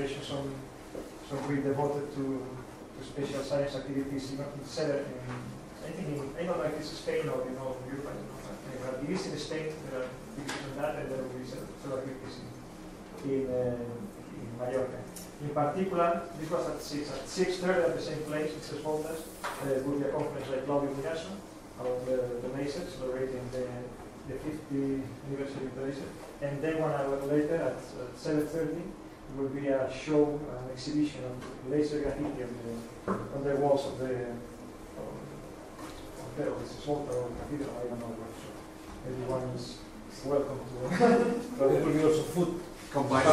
celebration, some week devoted to special science activities in Cellular. I don't know if it's Spain or Europe. But it is in Spain. There are activities on that, and there will be several activities in Mallorca. In particular, this was at 6:30 at the same place. It's a small test. It will be a conference like Bioinformatics about the MESEC, celebrating the 50th anniversary of the MESEC. And then 1 hour later, at 7:30, will be a show, an exhibition of laser graffiti on the walls of the small cathedral. I don't know what. So everyone is welcome to. But there will be also food. Combined.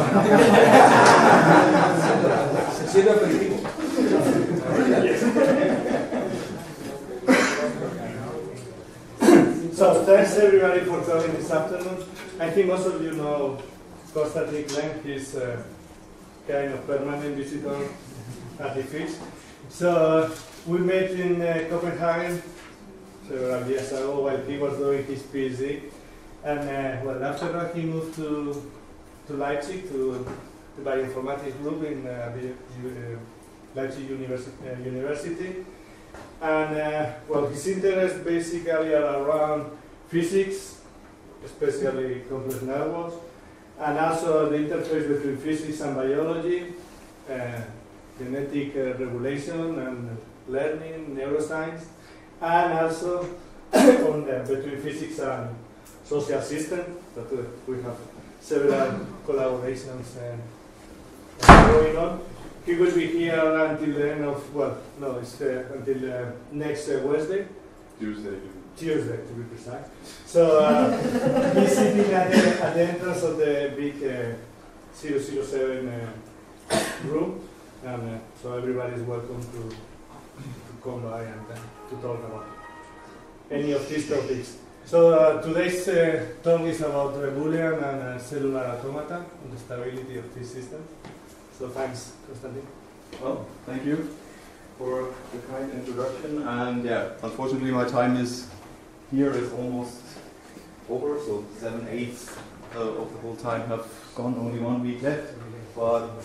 So thanks everybody for coming this afternoon. I think most of you know Konstantin Klemm. He's a kind of permanent visitor at IFISC. So we met in Copenhagen several years ago while he was doing his PhD. And well, after that he moved to Leipzig, to the Bioinformatics group in Leipzig University. And well, his interests basically are around physics, especially complex networks, and also the interface between physics and biology, genetic regulation and learning, neuroscience, and also on between physics and social systems, that we have several collaborations going on. He will be here until the end of, well, no, it's until next Wednesday. Tuesday, to be precise. So he's sitting at the entrance of the big 007 room, and so everybody is welcome to come by and to talk about any of these topics. So today's talk is about Boolean and cellular automata and the stability of this system. So thanks, Konstantin. Well, thank you for the kind introduction. And yeah, unfortunately my time is almost over, so 7/8 of the whole time have gone, only 1 week left. But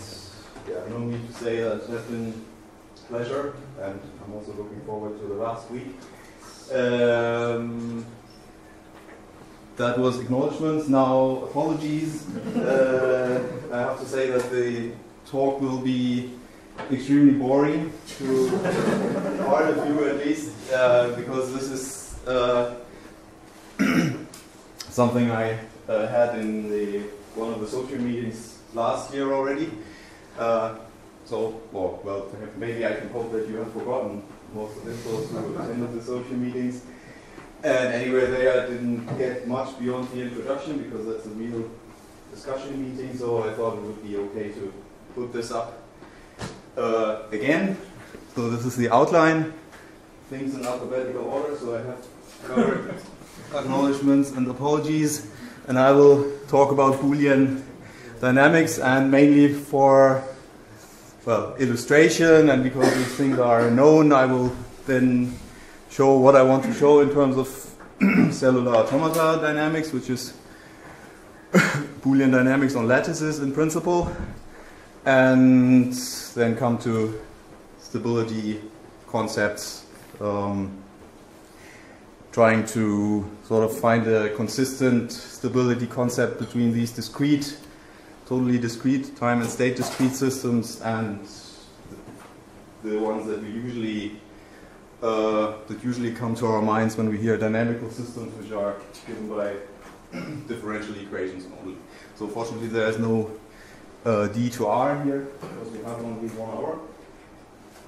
yeah, no need to say that it has been a pleasure, and I'm also looking forward to the last week. That was acknowledgements. Now apologies. I have to say that the talk will be extremely boring to part of you at least, because this is something I had in one of the social meetings last year already. Well, maybe I can hope that you have forgotten most of this, those who attended the social meetings. And anyway, there I didn't get much beyond the introduction because that's a real discussion meeting, so I thought it would be okay to put this up again. So this is the outline, things in alphabetical order, so I have covered acknowledgements and apologies, and I will talk about Boolean dynamics, and mainly for, well, illustration, and because these things are known, I will then show what I want to show in terms of cellular automata dynamics, which is Boolean dynamics on lattices in principle, and then come to stability concepts, trying to sort of find a consistent stability concept between these discrete, totally discrete time and state discrete systems and the ones that we usually come to our minds when we hear dynamical systems, which are given by differential equations only. So fortunately there is no D to R here, because we have only 1 hour.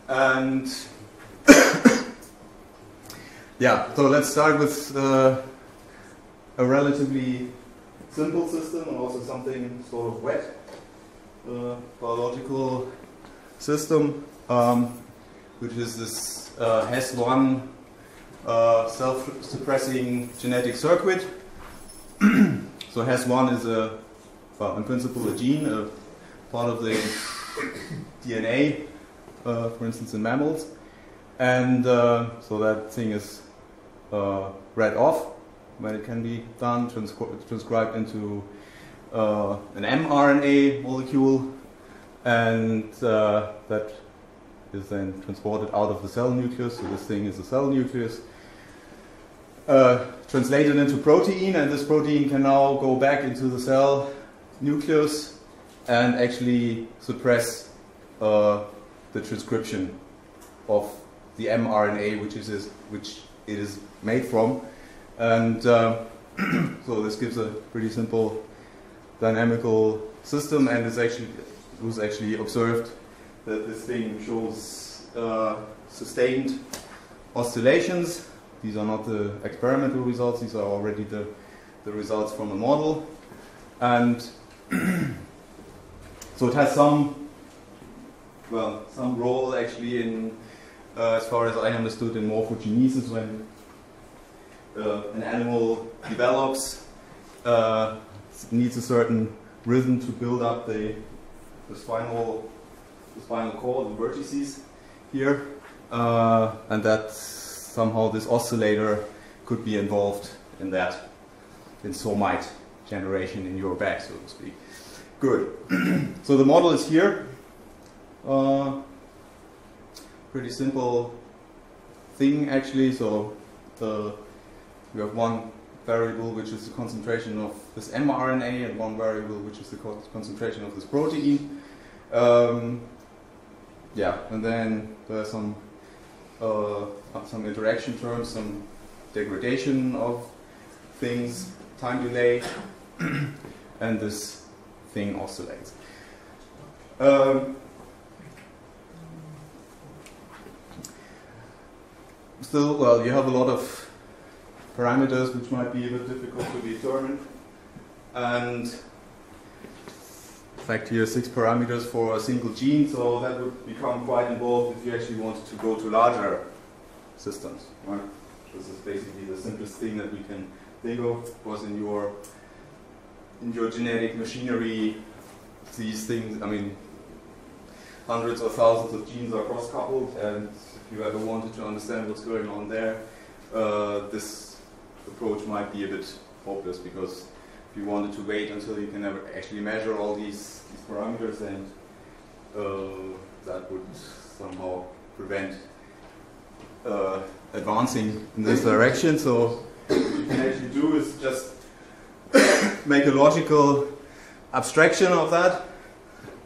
And yeah, so let's start with a relatively simple system and also something sort of wet, biological system, which is this Hess1 self-suppressing genetic circuit. So Hess1 is in principle a gene, a part of the DNA, for instance in mammals, and so that thing is read off when it can be done, transcribed into an mRNA molecule, and that is then transported out of the cell nucleus. So this thing is a cell nucleus. Translated into protein, and this protein can now go back into the cell nucleus and actually suppress the transcription of the mRNA, which it is made from. And so this gives a pretty simple dynamical system, and it was actually observed that this thing shows sustained oscillations. These are not the experimental results, these are already the results from a model. And so it has some role actually in, as far as I understood, in morphogenesis. When an animal develops, needs a certain rhythm to build up the spinal cord, the vertices here, and that somehow this oscillator could be involved in that, in somite generation in your back, so to speak. Good. So the model is here. Pretty simple thing actually. So we have one variable which is the concentration of this mRNA, and one variable which is the concentration of this protein. Yeah, and then there's some interaction terms, some degradation of things, time delay, and this thing oscillates. Still, well, you have a lot of parameters which might be a bit difficult to determine, and in fact here 6 parameters for a single gene, so that would become quite involved if you actually wanted to go to larger systems. Right? This is basically the simplest thing that we can think of. Of course, in your genetic machinery, these things, I mean, hundreds or thousands of genes are cross-coupled, and if you ever wanted to understand what's going on there, this approach might be a bit hopeless, because if you wanted to wait until you can actually measure all these parameters, and that would somehow prevent advancing in this direction. So what you can actually do is just make a logical abstraction of that,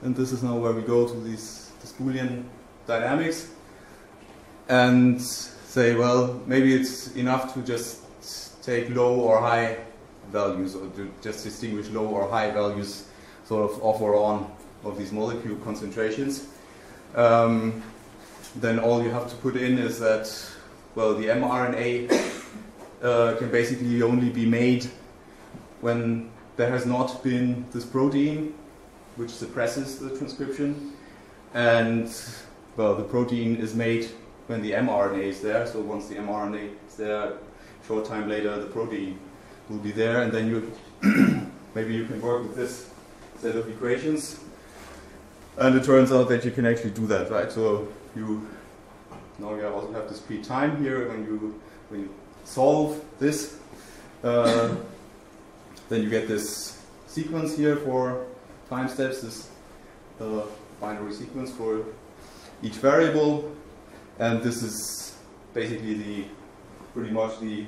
and this is now where we go to this Boolean dynamics, and say, well, maybe it's enough to just take low or high values, or to just distinguish low or high values sort of off or on of these molecule concentrations. Then all you have to put in is that, well, the mRNA can basically only be made when there has not been this protein which suppresses the transcription, and, well, the protein is made when the mRNA is there. So once the mRNA is there, short time later the protein will be there, and then you maybe you can work with this set of equations, and it turns out that you can actually do that, right? So now you also have discrete time here. When you solve this, then you get this sequence here for time steps, this binary sequence for each variable, and this is basically pretty much the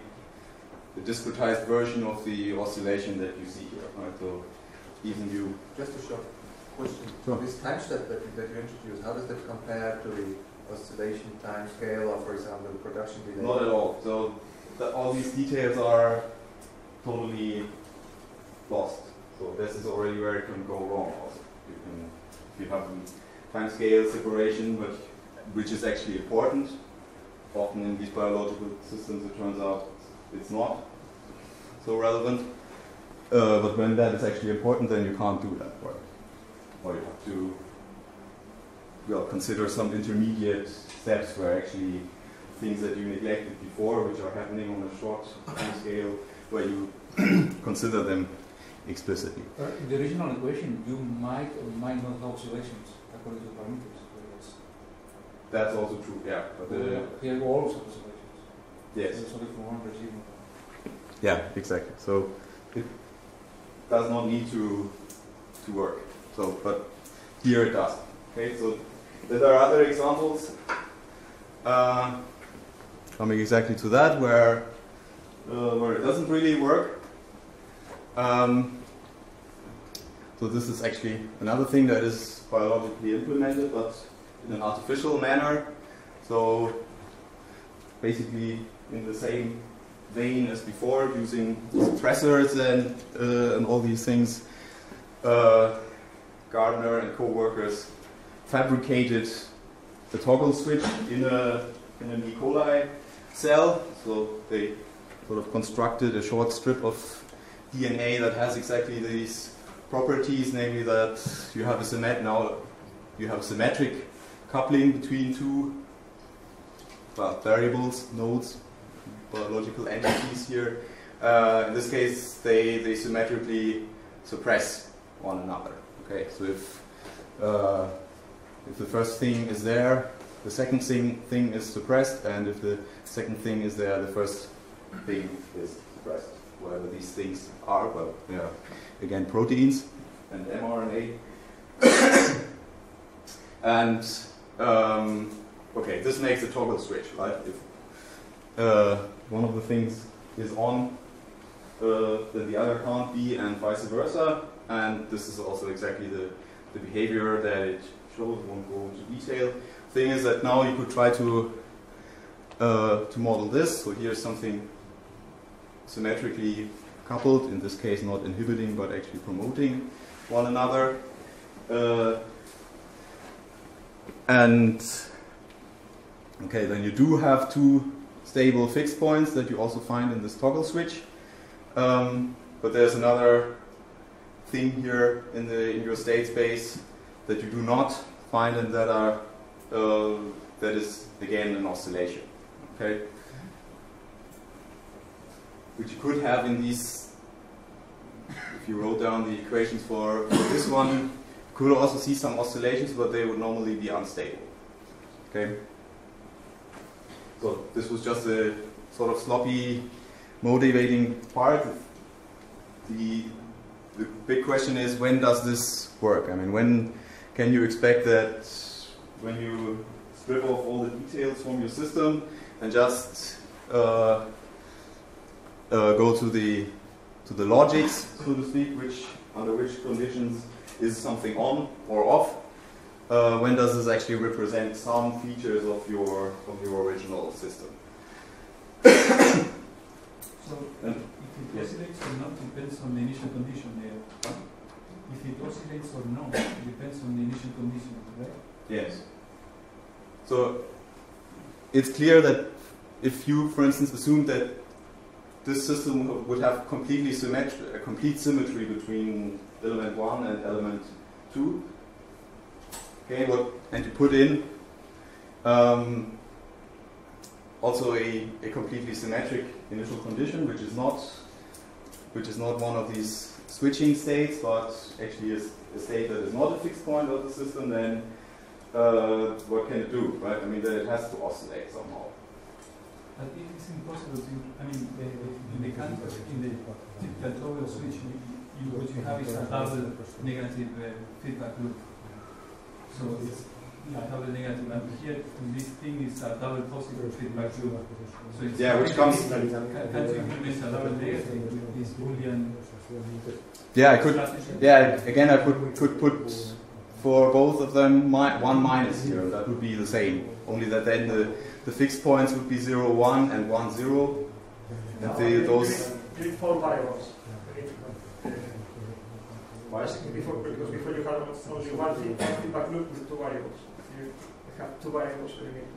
discretized version of the oscillation that you see here. Right? So even you just a short question. Sure. This time step that you introduced, how does that compare to the oscillation time scale, or for example the production delay? Not at all. So all these details are totally lost. So this is already where it can go wrong. Also, if you have a time scale separation, which is actually important. Often in these biological systems, it turns out it's not so relevant. But when that is actually important, then you can't do that, right? Or you have to, well, consider some intermediate steps where actually things that you neglected before, which are happening on a short time scale, where you consider them explicitly. In the original equation, you might or might not have oscillations according to parameters. That's also true, yeah. But here all of oscillations. Yes. So only from one regime. Yeah, exactly. So it does not need to work. So, but here it does. Okay, so there are other examples coming exactly to that where it doesn't really work. So this is actually another thing that is biologically implemented, but in an artificial manner. So basically in the same vein as before, using suppressors and all these things. Gardner and co-workers fabricated the toggle switch in an E. coli cell. So they sort of constructed a short strip of DNA that has exactly these properties, namely that you have a symmetric coupling between two variables, nodes, biological entities here. In this case, they symmetrically suppress one another. Okay, so if the first thing is there, the second thing is suppressed, and if the second thing is there, the first thing is suppressed. Whatever these things are, well, they are again proteins and mRNA. And okay, this makes a toggle switch, right? If one of the things is on, then the other can't be, and vice versa. And this is also exactly the behavior that it shows. Won't go into detail. Thing is that now you could try to model this. So here's something symmetrically coupled. In this case, not inhibiting, but actually promoting one another. And okay, then you do have two stable fixed points that you also find in this toggle switch. But there's another thing here in your state space that you do not find, and that is again an oscillation. Okay, which you could have in these. If you wrote down the equations for this one, you could also see some oscillations, but they would normally be unstable. Okay. So this was just a sort of sloppy motivating part. The big question is, when does this work? I mean, when can you expect that when you strip off all the details from your system and just go to the logics, so to speak, under which conditions is something on or off? When does this actually represent some features of your original system? So if it oscillates or not depends on the initial condition there. If it oscillates or not, it depends on the initial condition, right? Yes. So it's clear that if you, for instance, assume that this system would have complete symmetry between element 1 and element 2, okay, and you put in also a completely symmetric initial condition, which is not one of these switching states, but actually is a state that is not a fixed point of the system, then what can it do, right? I mean, that it has to oscillate somehow. But it is impossible to, I mean, in the typical toggle switch, what you have is a double negative feedback loop. So it's a double negative, and here this thing is a double positive feedback loop. So it's which comes. Can you implement a double negative with this Boolean? Yeah, I could. Yeah, again, I could put for both of them one minus here. That would be the same. Only that then the fixed points would be 0, 1 and 1, 0. And those. You need 4 variables. Basically, because before you had only one feedback loop with 2 variables. You have 2 variables per unit.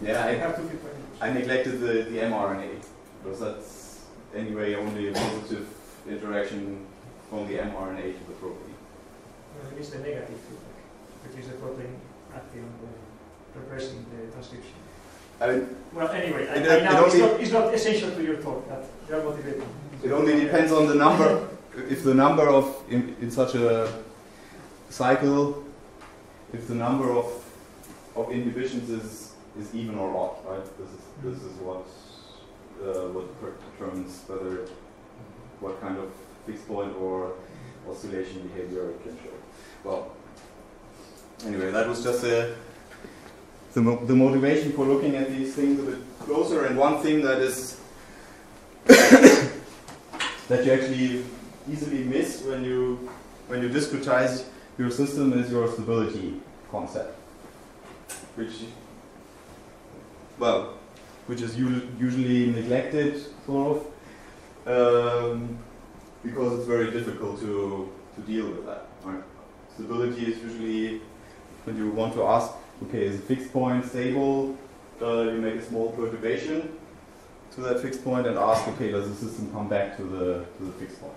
Yeah, I neglected the mRNA, because that's anyway only a positive interaction from the mRNA to the protein. It is the negative feedback, which is the protein acting on repressing the transcription. Well, anyway, it's not essential to your talk that you are motivated. It only depends on the number. If the number of in such a cycle, if the number of inhibitions is even or odd, right? This is what determines what kind of fixed point or oscillation behavior it can show. Well, Anyway, that was just the motivation for looking at these things a bit closer. And one thing that is that you actually easily miss when you discretize your system is your stability concept, which is usually neglected, sort of, because it's very difficult to deal with that. Right? Stability is usually when you want to ask, okay, is a fixed point stable? You make a small perturbation to that fixed point and ask, okay, does the system come back to the fixed point?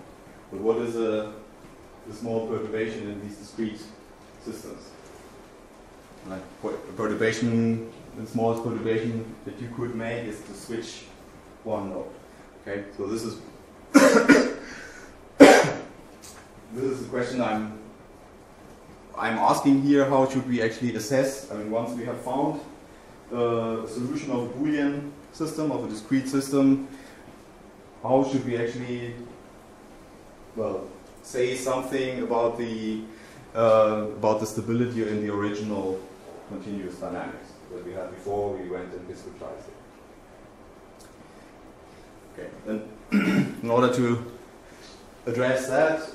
But what is a small perturbation in these discrete systems? Like a perturbation, the smallest perturbation that you could make is to switch one node. Okay, so this is this is the question I'm asking here. How should we actually assess? I mean, once we have found a solution of a Boolean system, of a discrete system, how should we actually, well, say something about the stability in the original continuous dynamics that we had before we went and discretized it? Okay, and in order to address that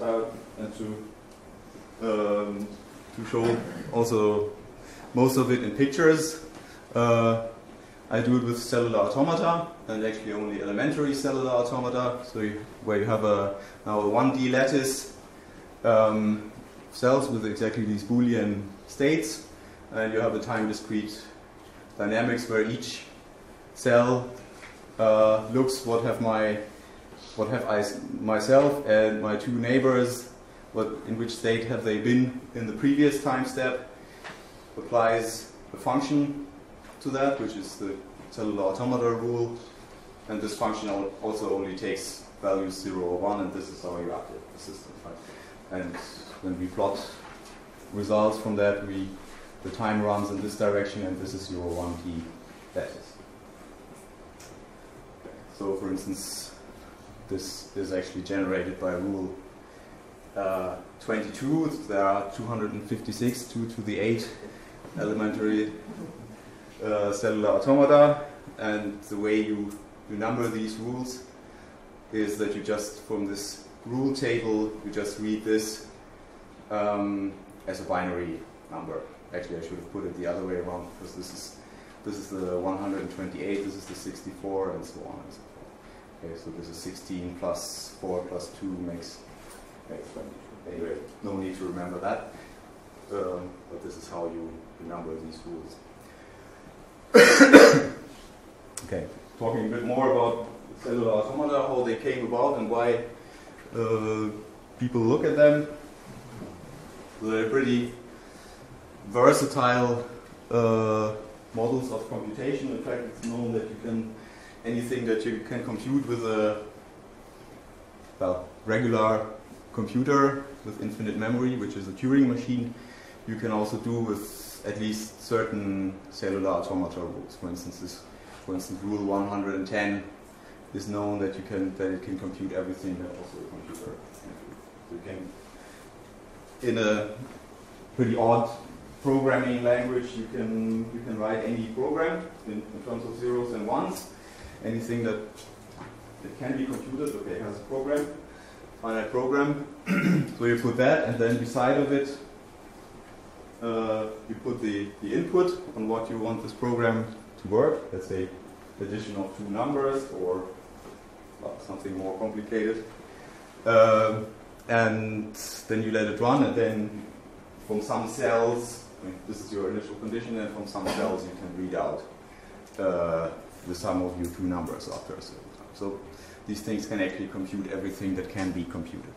and to show also most of it in pictures, I do it with cellular automata, and actually only elementary cellular automata. So where you have now a 1D lattice cells with exactly these Boolean states, and you have a time discrete dynamics where each cell looks what have I myself and my two neighbors, in which state have they been in the previous time step, applies a function to that, which is the cellular automata rule, and this function also only takes values 0 or 1, and this is how you update the system. Right? And when we plot results from that, the time runs in this direction, and this is your 1D lattice. So, for instance, this is actually generated by rule 22. There are 256, 2 to the 8 elementary cellular automata, and the way you number these rules is that you just, from this rule table, you just read this as a binary number. Actually, I should have put it the other way around, because this is the 128, this is the 64, and so on and so forth. Okay, so this is 16 plus 4 plus 2 makes 22. Anyway, no need to remember that, but this is how you number these rules. Okay, talking a bit more about cellular automata, how they came about and why people look at them. They're pretty versatile models of computation. In fact, it's known that anything that you can compute with a regular computer with infinite memory, which is a Turing machine, you can also do with at least certain cellular automata rules. For instance, rule 110 is known that it can compute everything that also a computer can do. You can, in a pretty odd programming language, you can write any program in terms of zeros and ones. Anything that can be computed, okay, has a program, finite program. So you put that, and then beside of it, you put the input on what you want this program to work. Let's say addition of two numbers or something more complicated. And then you let it run, and then from some cells, this is your initial condition, and from some cells you can read out the sum of your two numbers after a certain time. So these things can actually compute everything that can be computed.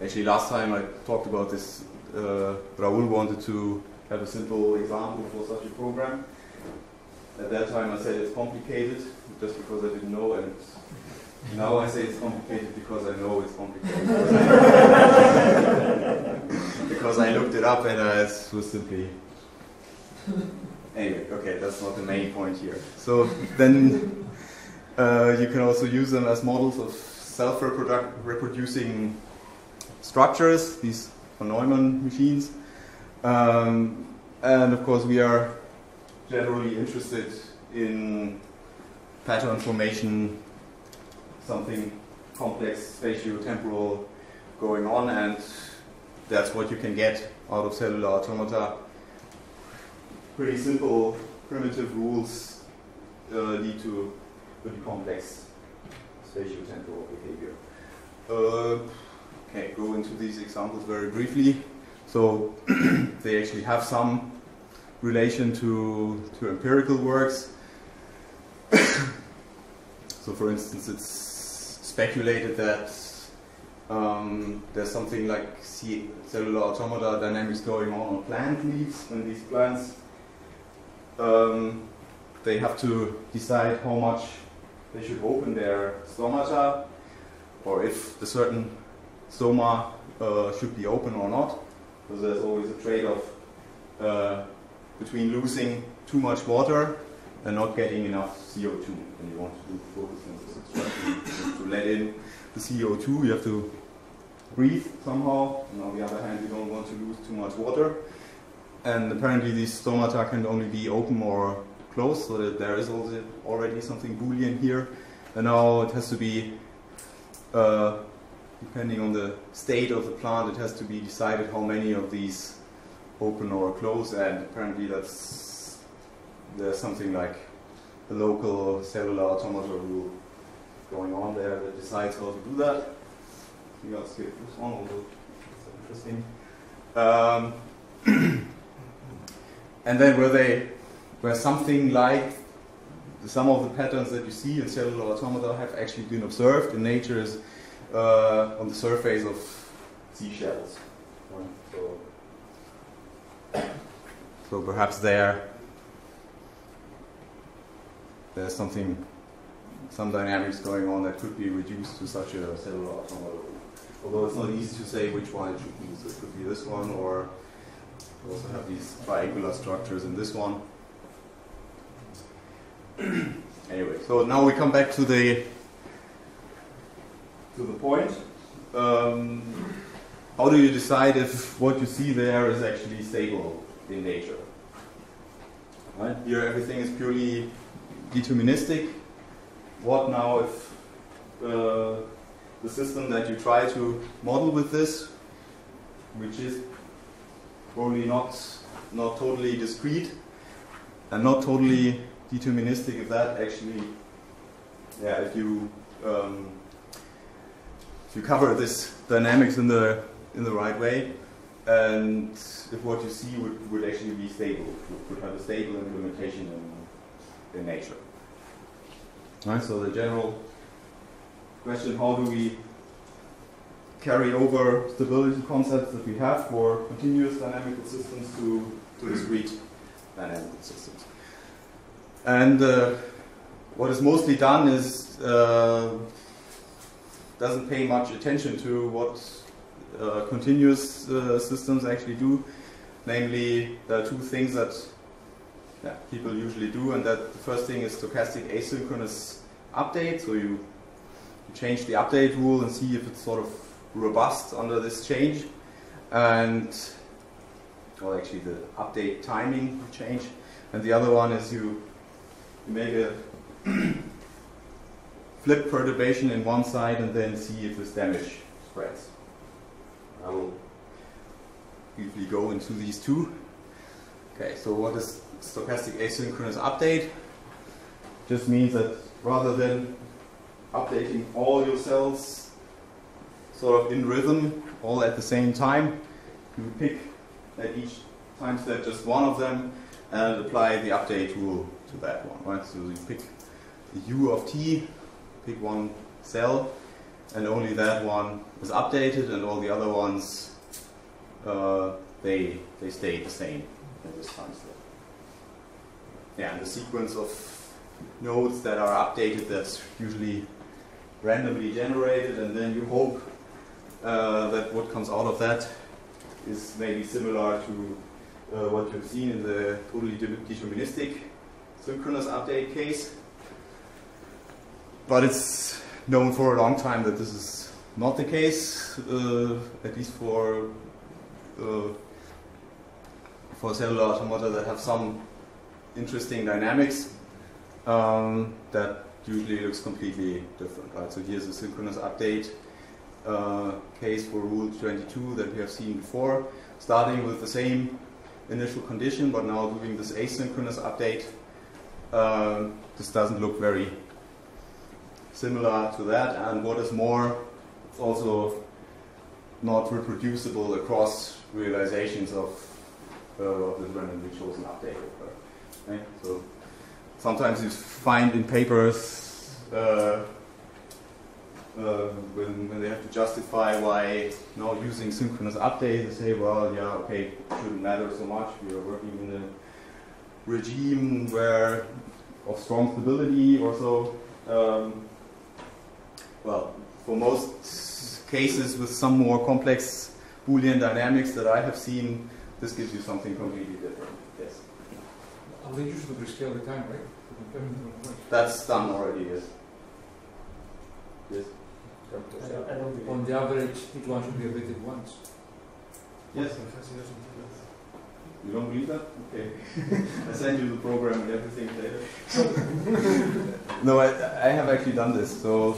Actually, last time I talked about this, Raoul wanted to have a simple example for such a program. At that time I said it's complicated, just because I didn't know, and now I say it's complicated because I know it's complicated. Because I looked it up and it was simply... Anyway, okay, that's not the main point here. So then you can also use them as models of self-reproducing structures. These von Neumann machines. And of course we are generally interested in pattern formation, something complex spatio-temporal going on, and that's what you can get out of cellular automata. Pretty simple primitive rules lead to pretty complex spatio-temporal behavior. Okay, go into these examples very briefly. So they actually have some relation to empirical works. So for instance, it's speculated that there's something like cellular automata dynamics going on plant leaves, and these plants they have to decide how much they should open their stomata, or if a certain stoma should be open or not. So there's always a trade-off between losing too much water and not getting enough CO2. When you want to do photosynthesis extraction, to let in the CO2, you have to breathe somehow, and on the other hand, you don't want to lose too much water. And apparently these stomata can only be open or closed, so that there is also already something Boolean here. And now it has to be, depending on the state of the plant, it has to be decided how many of these open or close, and apparently there's something like a local cellular automata rule going on there that decides how to do that. I think I'll skip this one, although it's interesting. And then where something like some of the patterns that you see in cellular automata have actually been observed in nature is on the surface of seashells. So perhaps there's some dynamics going on that could be reduced to such a cellular automata. Although it's not easy to say which one it should be. So it could be this one, or we also have these triangular structures in this one. Anyway, so now we come back to the point. How do you decide if what you see there is actually stable in nature? Right? Here everything is purely deterministic. What now if the system that you try to model with this, which is probably not totally discrete and not totally deterministic, if that actually, if you cover this dynamics in the right way, and if what you see would actually be stable, would have a stable implementation in nature. Right, so the general question, how do we carry over stability concepts that we have for continuous dynamical systems to discrete dynamical systems? And what is mostly done is doesn't pay much attention to what continuous systems actually do. Namely, there are two things that people usually do, and that the first thing is stochastic asynchronous update. So you change the update rule and see if it's sort of robust under this change, and well, actually the update timing you change. And the other one is you make a flip perturbation in one side and then see if this damage spreads. I will briefly go into these two. Okay, so what is stochastic asynchronous update? Just means that rather than updating all your cells sort of in rhythm, all at the same time, you pick at each time step just one of them and apply the update rule to that one, right? So you pick the U of t, pick one cell, and only that one is updated, and all the other ones they stay the same at this time step. Yeah, and the sequence of nodes that are updated, that's usually randomly generated, and then you hope that what comes out of that is maybe similar to what you've seen in the totally deterministic synchronous update case. But it's known for a long time that this is not the case, at least for for cellular automata that have some interesting dynamics, that usually looks completely different, right? So here's a synchronous update case for rule 22 that we have seen before, starting with the same initial condition, but now doing this asynchronous update. This doesn't look very similar to that, and what is more, it's also not reproducible across realizations of this randomly chosen update. Okay? So sometimes you find in papers when they have to justify why not using synchronous update, they say, well, yeah, okay, it shouldn't matter so much. We are working in a regime where of strong stability or so. Well, for most cases with some more complex Boolean dynamics that I have seen, this gives you something completely different. Yes. They usually rescale the time, right? That's done already, yes. Yes. On the average, each one should be updated once. Yes. You don't believe that? Okay. I send you the program and everything later. No, I have actually done this, so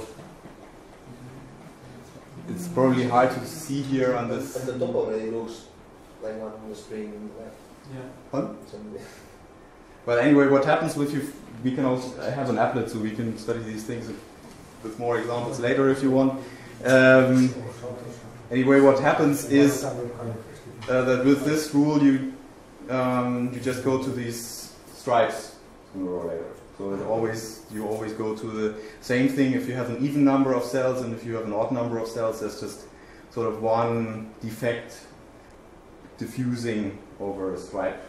it's probably hard to see here on this. At the top already looks like one on the screen left. Yeah. Fun? Well, anyway, what happens with you? We can also. I have an applet, so we can study these things with more examples later if you want. Anyway, what happens is that with this rule, you just go to these stripes sooner or later. So you always go to the same thing. If you have an even number of cells and if you have an odd number of cells, there's just sort of one defect diffusing over a stripe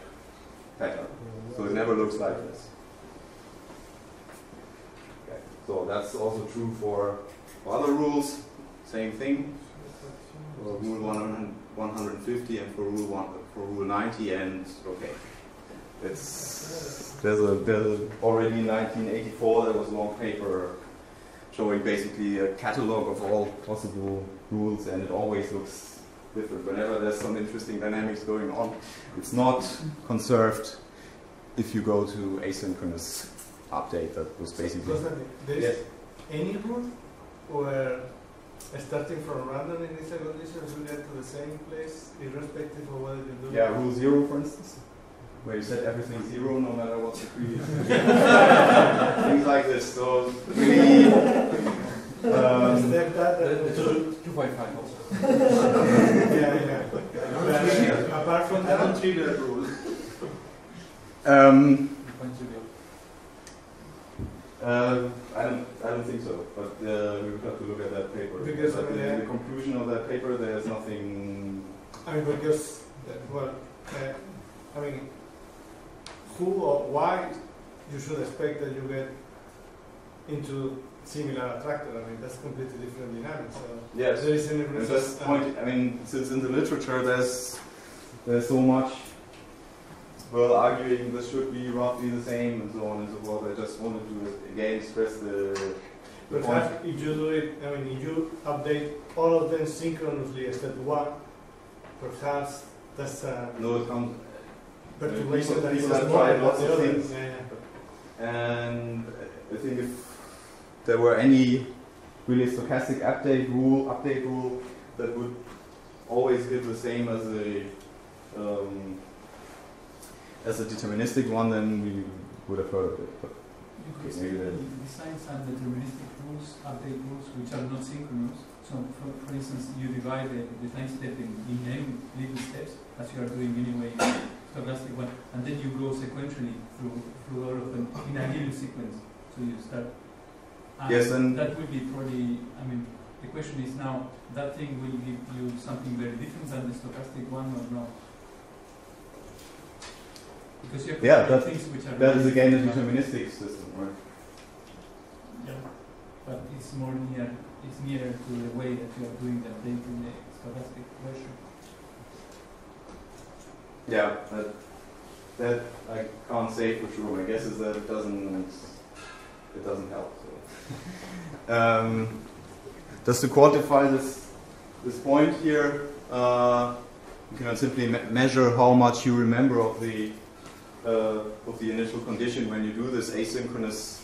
pattern. So it never looks like this. Okay. So that's also true for other rules. Same thing. For rule 150 and for rule 90, and okay. There's already in 1984 there was a long paper showing basically a catalog of all possible rules, and it always looks different. Whenever there's some interesting dynamics going on, it's not conserved if you go to asynchronous update. That was basically. There is any rule where starting from random initial conditions we get to the same place irrespective of whether you do. Yeah, rule 0, for instance, where you set everything 0 no matter what the previous. Things like this. So really, The 2.5 also. yeah. Apart from that, I don't treat that rule. I don't think so, but we would have to look at that paper. Because in the conclusion of that paper, there's nothing. I mean, because who or why you should expect that you get into similar attractor? I mean, that's completely different dynamics. So Yes. there is any At reason. this point, I mean, since in the literature there's so much, well, arguing this should be roughly the same and so on and so forth. I just wanted to again stress the point. Perhaps if you do it, I mean, if you update all of them synchronously except one, perhaps that's a No, it comes. perturbation that is people have smaller tried than lots the of other. things. Yeah. And I think if there were any really stochastic update rule that would always give the same as a deterministic one, then we would have heard of it. But You could Okay, maybe that- design some deterministic rules, update rules, which are not synchronous. So, for instance, you divide the time step in little steps, as you are doing anyway in stochastic one, and then you go sequentially through all of them in a given sequence. So you start. And Yes, and that will be probably. I mean, the question is now that thing will give you something very different than the stochastic one or not? Because you have things which are. that is very again a different. deterministic system, right? Yeah, but it's more nearer to the way that you are doing the update in the stochastic version. Yeah, that I can't say for sure. My guess is that it doesn't help. So. Just to quantify this point here, you cannot simply measure how much you remember of the initial condition when you do this asynchronous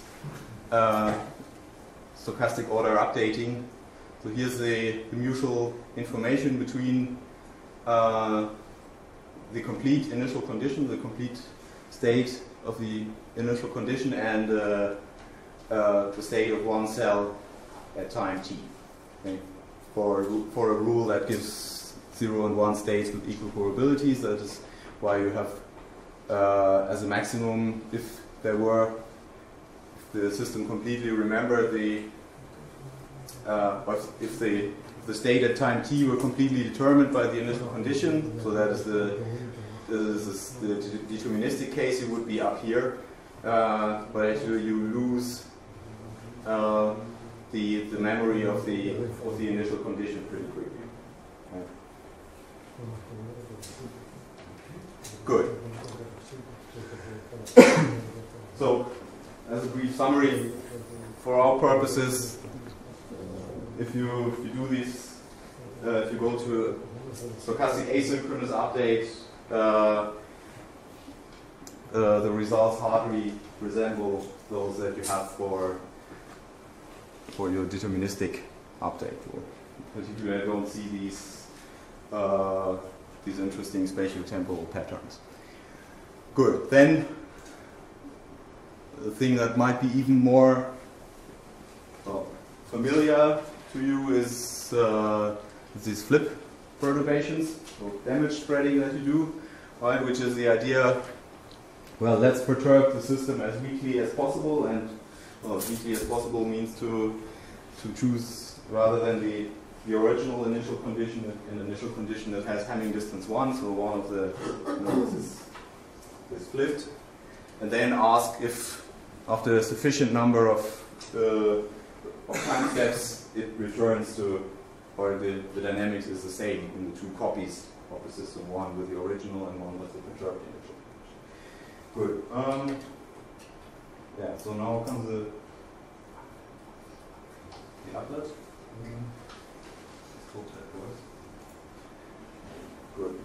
stochastic order updating. So here's the mutual information between the complete initial condition, the complete state of the initial condition, and the state of one cell at time t. Okay? For a rule that gives 0 and 1 states with equal probabilities, that is why you have as a maximum, if the system completely remembered if the state at time t were completely determined by the initial condition, so that is the deterministic case, you would be up here, but actually you lose the memory of the initial condition pretty quickly. Right. Good. So, as a brief summary, for our purposes, if you do this, if you go to a stochastic asynchronous update, the results hardly resemble those that you have for your deterministic update. Particularly, I don't see these interesting spatial temporal patterns. Good. Then, the thing that might be even more familiar to you is these flip perturbations, so damage spreading that you do, right? Which is the idea. Well, let's perturb the system as weakly as possible, and as weakly as possible means to choose rather than the original initial condition, an initial condition that has Hamming distance 1, so one of the is flipped, and then ask if after a sufficient number of time steps it returns to, or the dynamics is the same in the two copies of the system, one with the original and one with the perturbed initial. Good. Yeah, so now comes the applet. Hope that works. Good.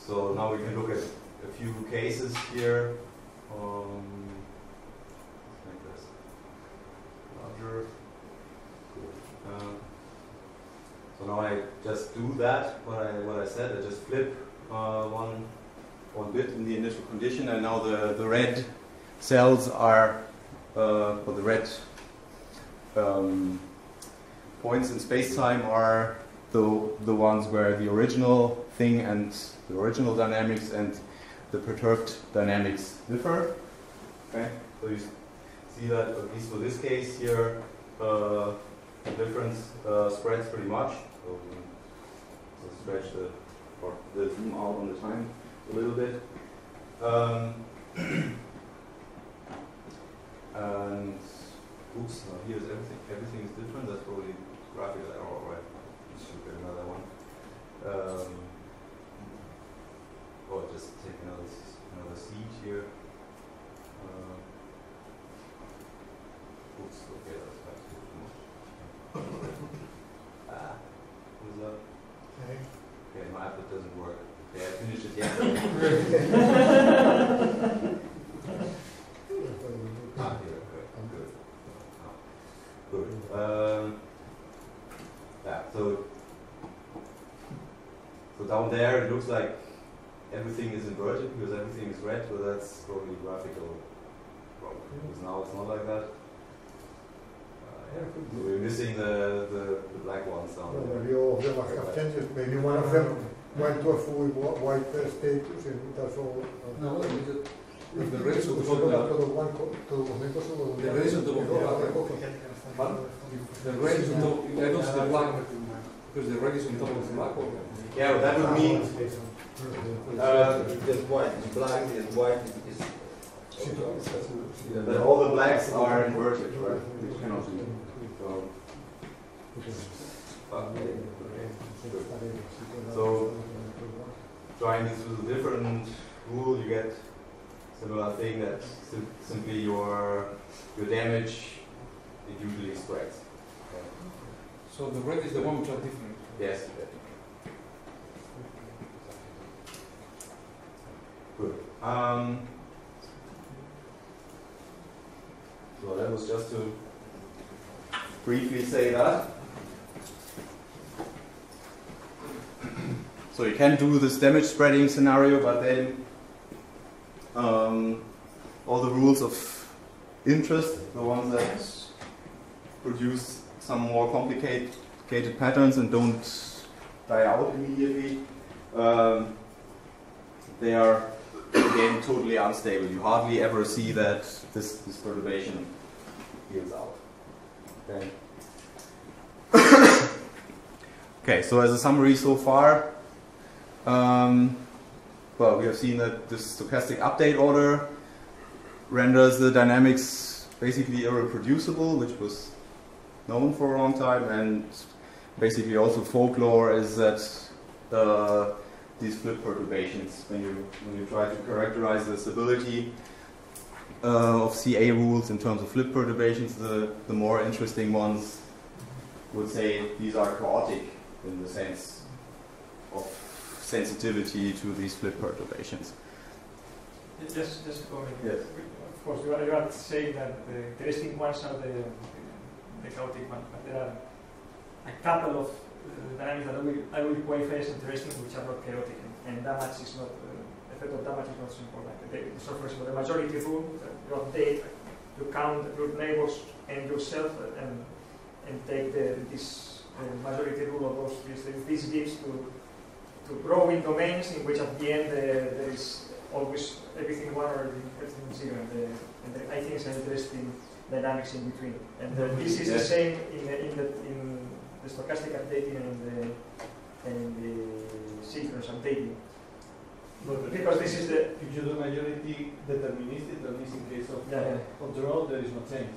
So now we can look at a few cases here. Make this larger. So now I just do that. What I said. I just flip one bit in the initial condition, and now the red cells are, or the red points in space-time are the ones where the original thing and the original dynamics and the perturbed dynamics differ. Okay, so you see that at least for this case here, the difference spreads pretty much. So we'll stretch the zoom out on the time a little bit. And oops, now here's everything. Everything is different. That's probably graphical error, right? Should get another one. Or just take another seed here. Oops, okay, that's perhaps too much. What is that? Okay, my applet doesn't work. Okay, I finished it yesterday. Here, okay, good. Good. Yeah, so down there it looks like everything is inverted because everything is red, but that's probably graphical problem. Because now it's not like that. Yeah. So we're missing the black ones down there. Maybe all of them have changes. Maybe one of them went to a fully white status and that's all. No, the red is the red is on top. I don't see the black because the red is on top of the black. Yeah, but that would mean There's white, it's black, there's white, that all the blacks are inverted, right? Which cannot be. So trying this with a different rule, you get similar thing that simply your damage, it usually spreads. So So the red is the one which are different. Yes. Good. So that was just to briefly say that. So you can do this damage spreading scenario, but then all the rules of interest, the ones that produce some more complicated patterns and don't die out immediately, they are again totally unstable. You hardly ever see that this perturbation peels out. Okay. Okay, so as a summary so far, well, we have seen that this stochastic update order renders the dynamics basically irreproducible, which was known for a long time, and basically also folklore is that these flip perturbations, when you try to characterize the stability of CA rules in terms of flip perturbations, the more interesting ones would say these are chaotic in the sense of sensitivity to these flip perturbations. Just to comment. Yes. Of course, you are saying that the interesting ones are the chaotic ones, but there are a couple of dynamics that I will qualify as interesting, which are not chaotic, and damage is not, effect of damage is not so important. So, for example, the majority rule, you update, you count your neighbors and yourself, and take this majority rule of those trees. This gives to growing domains in which at the end there is always everything one or everything zero, and I think it's an interesting dynamics in between. And this is the same in the stochastic updating and the synchronous updating. Because this is the... If you do majority deterministic, that means in case of control there is no change.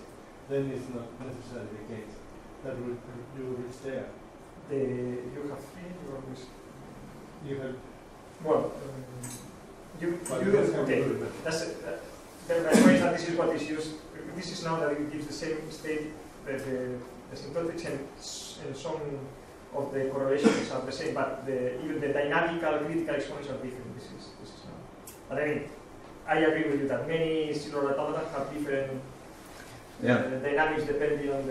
Then it's not necessarily the case. That you reach there. You have three, you have... Well, okay. That's it. The point is that this is what is used. This is now that it gives the same state that the asymptotics and some of the correlations are the same, but even the dynamical critical exponents are different. This is now. But I mean, I agree with you that many cellular automata have different dynamics depending on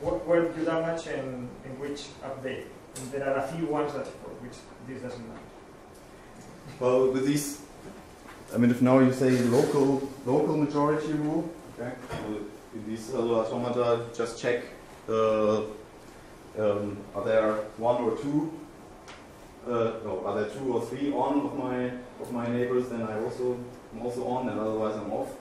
where you damage and in which update. And there are a few ones that for which this doesn't matter. Well, with these, I mean, if now you say local majority rule, okay, in these cellular automata, just check are there one or two? No, are there two or three on of my neighbors? Then I'm also on, and otherwise I'm off.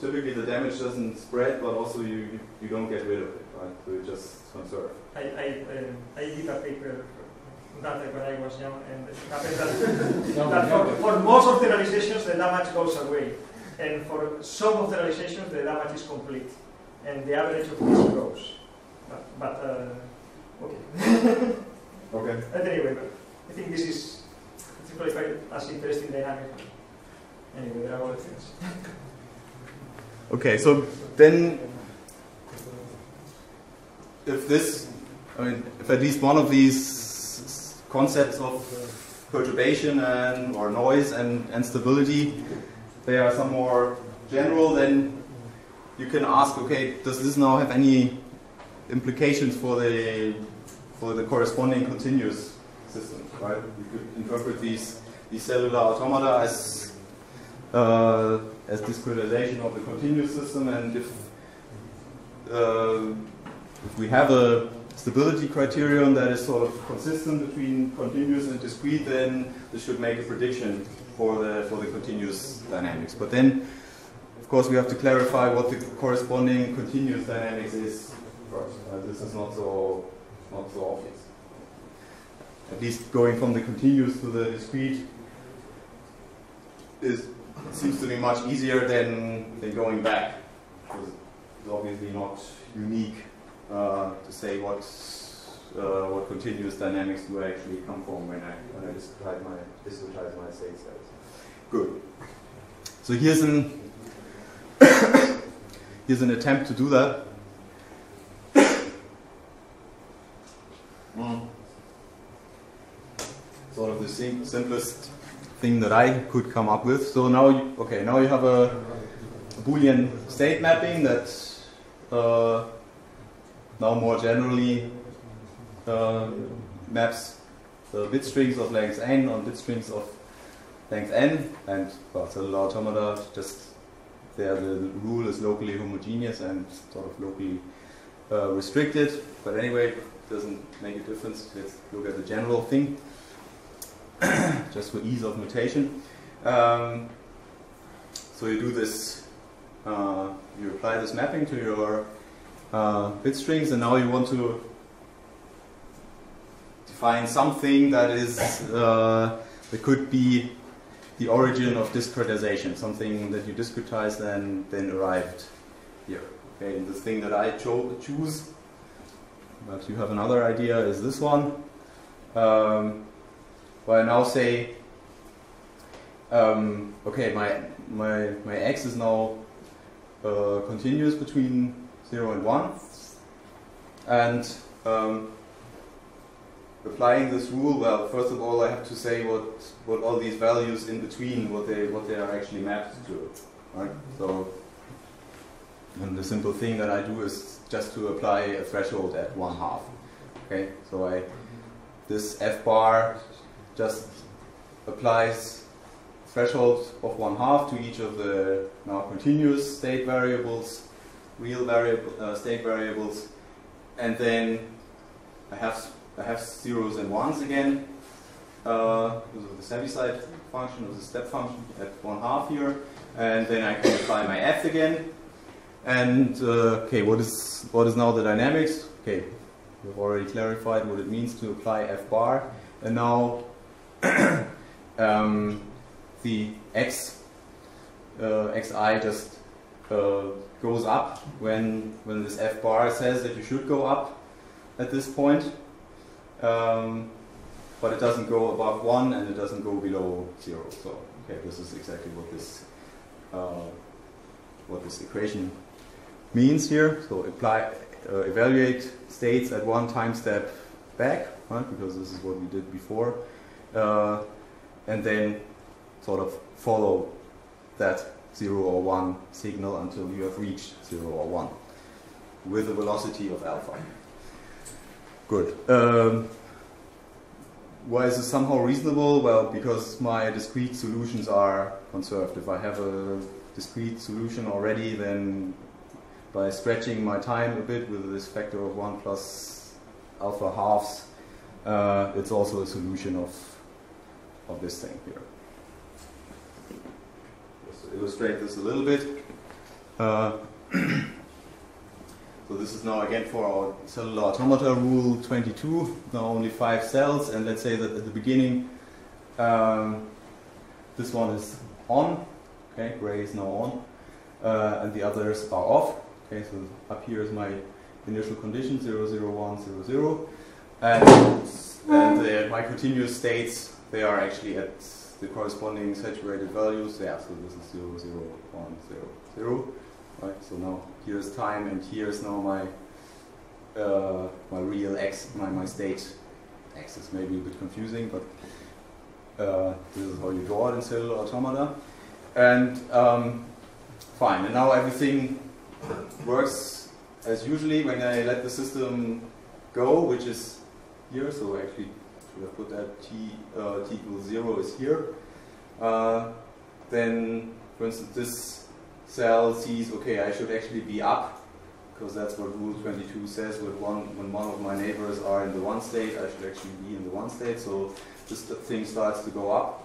Typically, the damage doesn't spread, but also you don't get rid of it, right? So you just conserve. I did a paper that when I was young, and it happened that for most of the realizations the damage goes away, and for some of the realizations the damage is complete, and the average of this grows. But okay. Okay. But anyway, I think this is qualified as interesting dynamic. Anyway, there are other things. Okay, so then, if at least one of these concepts of perturbation or noise and stability, they are some more general, then you can ask, okay, does this now have any implications for the corresponding continuous systems, right? You could interpret these cellular automata as discretization of the continuous system, and if we have a stability criterion that is sort of consistent between continuous and discrete, then this should make a prediction for the continuous dynamics. But then, of course, we have to clarify what the corresponding continuous dynamics is first. This is not so obvious. At least going from the continuous to the discrete seems to be much easier than going back, because it's obviously not unique to say what continuous dynamics do I actually come from when I discretize my state space. Good. So here's an attempt to do that. Sort of the simplest thing that I could come up with. So now, now you have a Boolean state mapping that now more generally maps the bit strings of length n on bit strings of length n, and well, cellular automata just there the rule is locally homogeneous and sort of locally restricted. But anyway, it doesn't make a difference. Let's look at the general thing, just for ease of notation. So you do this, you apply this mapping to your bit strings, and now you want to define something that is that could be the origin of discretization, something that you discretize then arrived here. Okay, and the thing that I choose, but you have another idea, is this one. Where I now say, okay, my x is now continuous between 0 and 1, and applying this rule, well, first of all, I have to say what all these values in between, what they are actually mapped to, right? So, and the simple thing that I do is just to apply a threshold at 1/2. Okay, so this f bar just applies threshold of 1/2 to each of the now continuous state variables, real state variables, and then I have zeros and ones again. Because of the Heaviside function, or the step function at 1/2 here, and then I can apply my f again. And okay, what is now the dynamics? Okay, we've already clarified what it means to apply f bar, and now the xi just goes up when this f bar says that you should go up at this point, but it doesn't go above 1 and it doesn't go below 0. So okay, this is exactly what this equation means here. So evaluate states at 1 time step back, right? Because this is what we did before, and then sort of follow that 0 or 1 signal until you have reached 0 or 1 with a velocity of alpha. Good. Why is this somehow reasonable? Well, because my discrete solutions are conserved. If I have a discrete solution already, then by stretching my time a bit with this factor of 1 plus alpha halves, it's also a solution of this thing here. Just to illustrate this a little bit. So this is now again for our cellular automata rule 22, now only 5 cells, and let's say that at the beginning this one is on, okay, gray is now on, and the others are off. Okay, so up here is my initial condition, 0, 0, 1, 0, 0, and my continuous states, they are actually at the corresponding saturated values. Yeah, so this is 0, 0, 1, 0, 0. Right, so now here's time, and here's now my my real x, my state x is maybe a bit confusing, but this is how you draw it in cellular automata. And fine, and now everything works as usually when I let the system go, which is here. So actually, should have put that t equals 0 is here. Then, for instance, this cell sees, okay, I should actually be up, because that's what rule 22 says. When one of my neighbors are in the 1 state, I should actually be in the 1 state. So this thing starts to go up,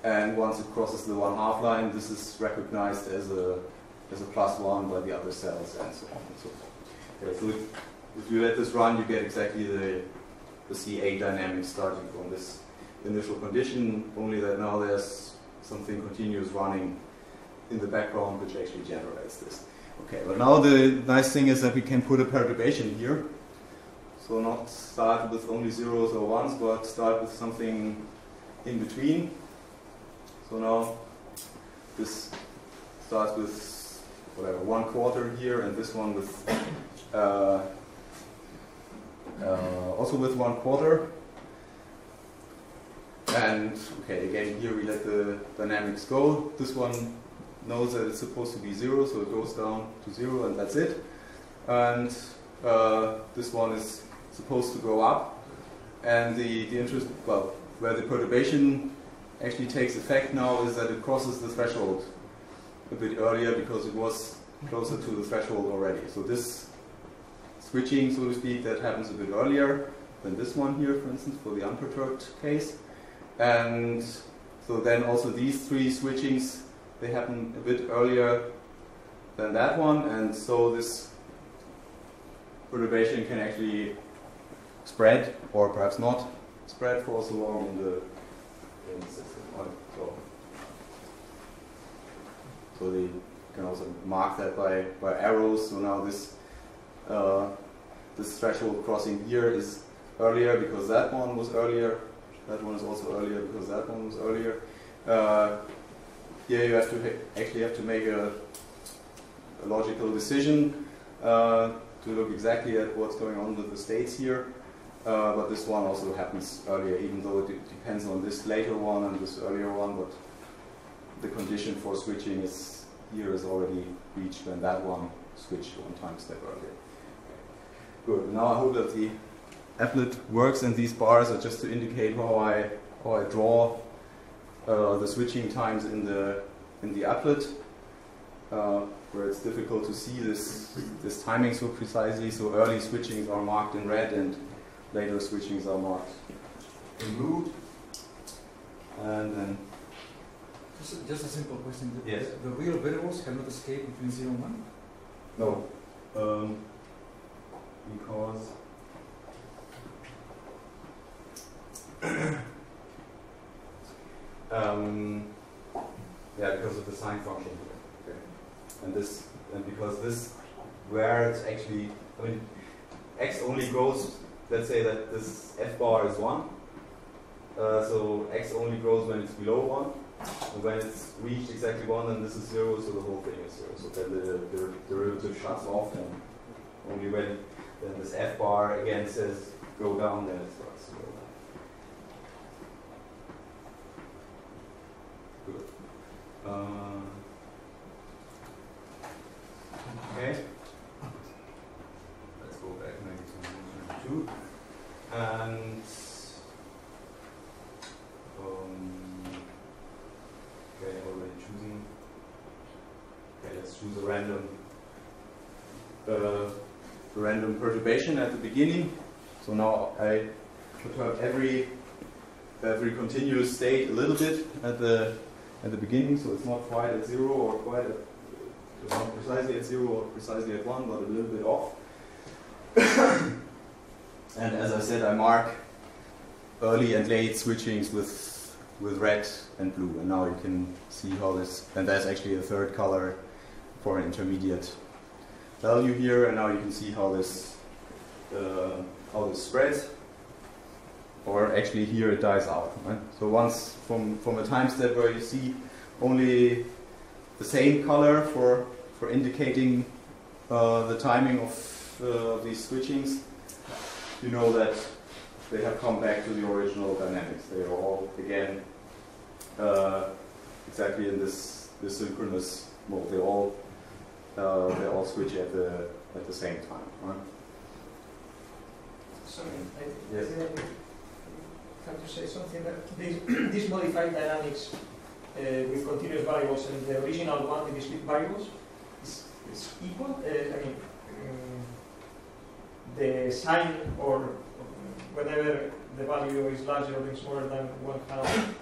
and once it crosses the 1/2 line, this is recognized as a +1 by the other cells, and so on and so forth. Okay, so if you let this run, you get exactly the CA dynamics starting from this initial condition, only that now there's something continuous running in the background which actually generates this. Okay, well now the nice thing is that we can put a perturbation here. So not start with only zeros or ones, but start with something in between. So now this starts with whatever, 1/4 here, and this one with also with 1/4. And okay, again here we let the dynamics go. This one knows that it's supposed to be 0, so it goes down to 0 and that's it. And this one is supposed to go up. And the interest, well, where the perturbation actually takes effect now is that it crosses the threshold a bit earlier because it was closer to the threshold already. So this switching, so to speak, that happens a bit earlier than this one here, for instance, for the unperturbed case. And so then also these three switchings, they happen a bit earlier than that one, and so this perturbation can actually spread, or perhaps not spread for so long in the system. So they can also mark that by arrows. So now this this threshold crossing here is earlier because that one was earlier. That one is also earlier because that one was earlier. Here you have to actually have to make a logical decision to look exactly at what's going on with the states here. But this one also happens earlier, even though it depends on this later one and this earlier one. But the condition for switching is here is already reached when that one switched one time step earlier. Good. Now I hope that the applet works, and these bars are just to indicate how I draw the switching times in the applet, where it's difficult to see this timing so precisely. So early switchings are marked in red, and later switchings are marked in blue. And then Just a simple question. Yes. The real variables cannot escape between 0 and 1? no, because yeah, because of the sign function here. Okay. And because this, where it's actually, I mean, x only grows. Let's say that this f bar is 1. So x only grows when it's below 1. And when it's reached exactly 1, then this is 0, so the whole thing is 0. So then the derivative shuts off, and only when then this f bar again says go down, then it starts to go down. Good. Okay. Let's go back maybe to 2. And okay, already choosing. Okay, let's choose a random perturbation at the beginning. So now I perturb every continuous state a little bit at the beginning, so it's not quite at 0 or quite at, not precisely at 0 or precisely at 1, but a little bit off. And as I said, I mark early and late switchings with red and blue, and now you can see how this, and that's actually a third color for an intermediate value here, and now you can see how this spreads, or actually here it dies out. Right? So once from a time step where you see only the same color for indicating the timing of these switchings, you know that they have come back to the original dynamics. They are all again exactly in this synchronous mode. They all switch at the same time. Right? Sorry, Yes. I have to say something that this modified dynamics with continuous variables and the original one, the discrete variables, is equal. I mean, the sign or whenever the value is larger or smaller than 1/2,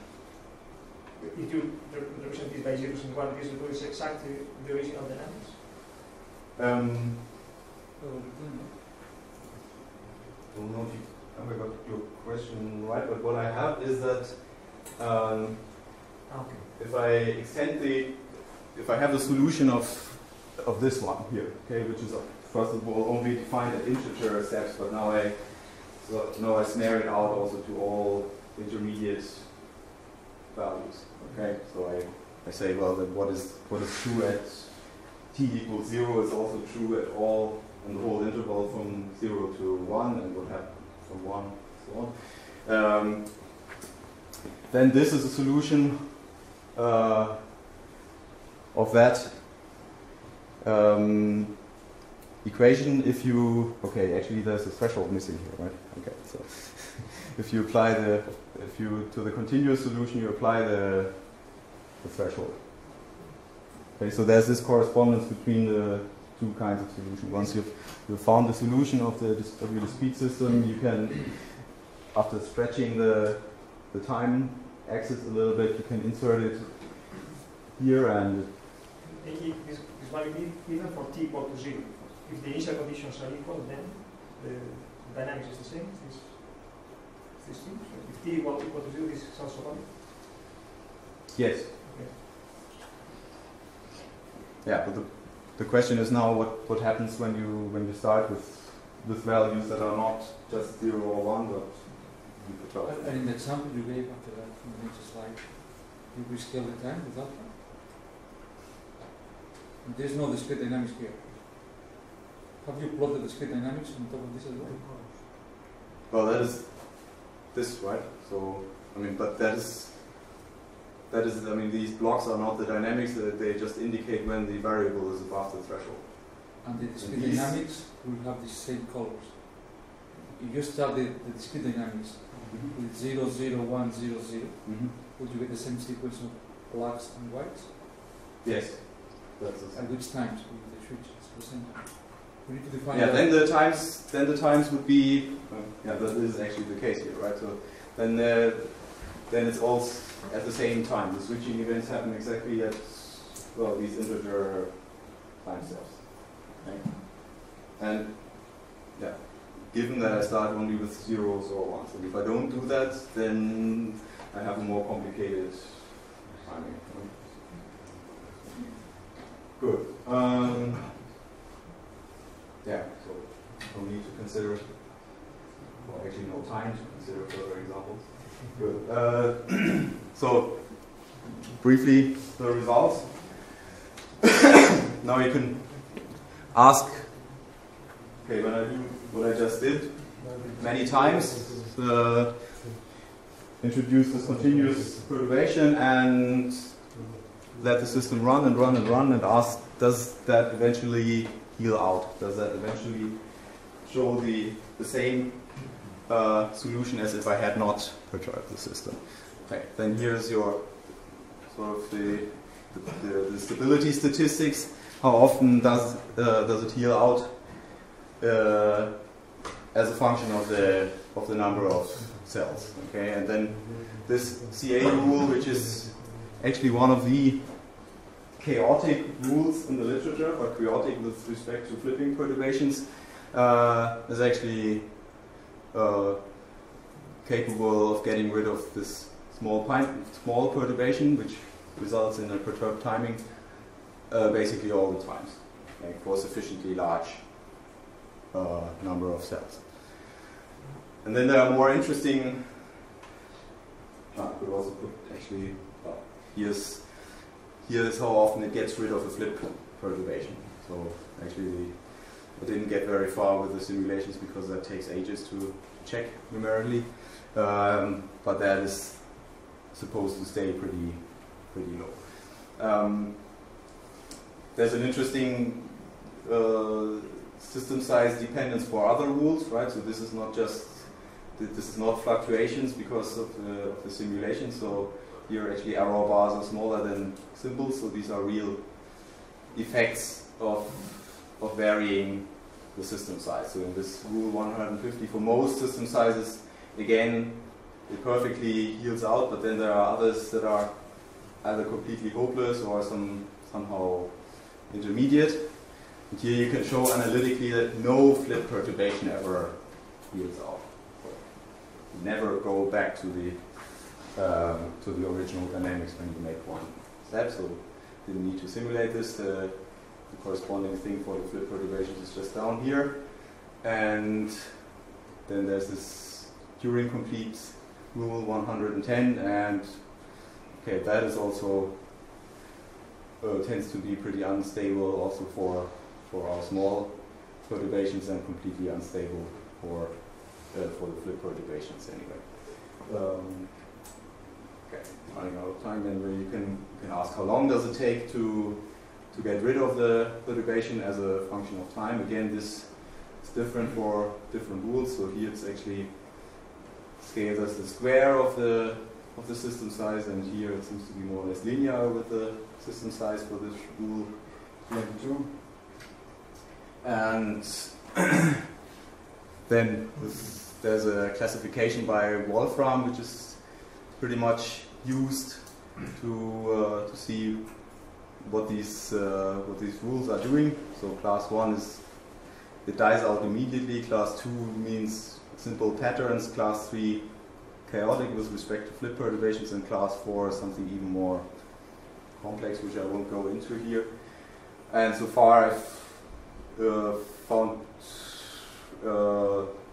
if you represent this by zeros and 1, this is exactly the original dynamics. I don't know if I got your question right, but what I have is that if I extend if I have the solution of this one here, okay, which is first of all only defined at integer steps, but now I snare it out also to all intermediate values. Okay, so I say, well, that what is true at t equals 0 is also true at all in the whole interval from 0 to 1, and what so on. Then this is a solution of that equation. If you, okay, actually there's a threshold missing here, right? Okay, so if you apply to the continuous solution, you apply the threshold. Okay, so there's this correspondence between the two kinds of solution. Once you've found the solution of your discrete system, you can, after stretching the time axis a little bit, you can insert it here and this value given for t equal to 0. If the initial conditions are equal, then the dynamics is the same. Is this true? So if t equal to 0, this is also valid? yes. Okay. Yeah, but the question is now what happens when you start with values that are not just 0 or 1, but And in the example you gave after that from the next slide, you rescale the time with alpha? There's no discrete dynamics here. Have you plotted discrete dynamics on top of this as well? well, that is this, right? So I mean, but that is I mean, these blocks are not the dynamics; they just indicate when the variable is above the threshold. And the discrete dynamics will have the same colors. If you start the discrete dynamics with 0, 0, 1, 0, 0, would you get the same sequence of blacks and whites? Yes. That's the At which times will the switch at the same time? We need to define yeah, that. then the times would be yeah, this is actually the case here, right? So then it's all at the same time. The switching events happen exactly at these integer time steps. Okay? And yeah, given that I start only with zeros or ones, and if I don't do that, then I have a more complicated timing. Good. Yeah, so no need to consider, well, actually no time to consider further examples. Good. So, briefly, the results. Now you can ask, okay, when I do what I just did many times, introduce this continuous perturbation and let the system run and run and run and ask, does that eventually heal out? Does that eventually show the same solution as if I had not perturbed the system? Okay, then here's your sort of the stability statistics. How often does it heal out as a function of the number of cells? Okay, and then this CA rule, which is actually one of the chaotic rules in the literature, but chaotic with respect to flipping perturbations, is actually capable of getting rid of this small perturbation, which results in a perturbed timing basically all the times, okay, for a sufficiently large number of cells. And then there are more interesting, I could also put actually, here's how often it gets rid of a flip perturbation. So actually I didn't get very far with the simulations because that takes ages to check numerically, but that is supposed to stay pretty low. There's an interesting system size dependence for other rules, right? So this is not fluctuations because of the simulation. So here actually error bars are smaller than symbols, so these are real effects of varying the system size. So in this rule 150, for most system sizes, again, it perfectly heals out, but then there are others that are either completely hopeless or somehow intermediate. And here you can show analytically that no flip perturbation ever heals out. You never go back to the original dynamics when you make one step, so didn't need to simulate this. The corresponding thing for the flip perturbations is just down here. And then there's this Turing complete rule 110, and okay, that is also tends to be pretty unstable also for our small perturbations, and completely unstable for for the flip perturbations anyway. Okay, running out of time, and you can ask how long does it take to get rid of the perturbation as a function of time. Again, this is different for different rules. So here it's actually scaled as the square of the system size, and here it seems to be more or less linear with the system size for this rule 22. And then there's a classification by Wolfram, which is pretty much used to see what these rules are doing. So class 1 is it dies out immediately. Class 2 means simple patterns. Class 3 chaotic with respect to flip perturbations, and class 4 is something even more complex, which I won't go into here. And so far I've found